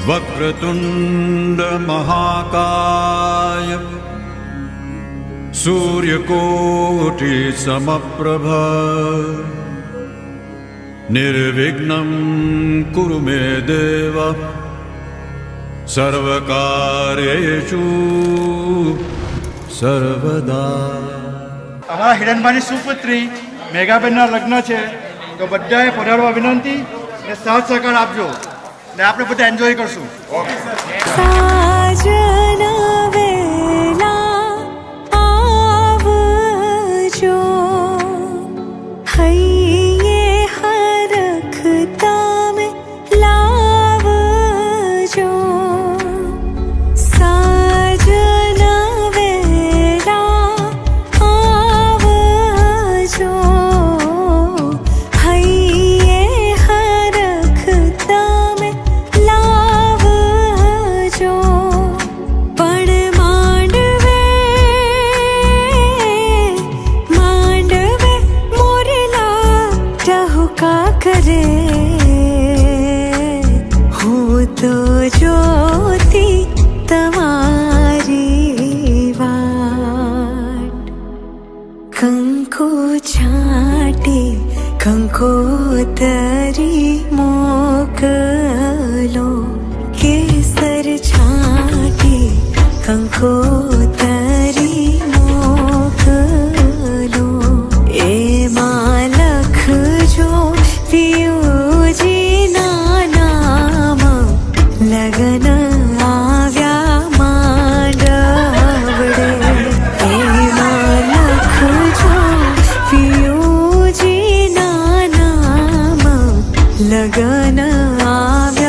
वक्रतुंड महाकाय सूर्यकोटि समप्रभ निर्विघ्नं कुरु मे देव सर्वकार्येषु सर्वदा। અમારા હિરણભાઈની સુપુત્રી મેઘાબેનના લગ્ન છે, તો બધાએ પધારવા વિનંતી ને સાથ સહકાર આપજો ને આપણે બધા એન્જોય કરશું. કંકોતરી મોકલો કેસર છાટી કંકોતરી મોકલો એમાં લખજો પિયુજીના નામ લગન આવ્યા માંડવડે એમાં લખજો પિયુજીના લગન આવે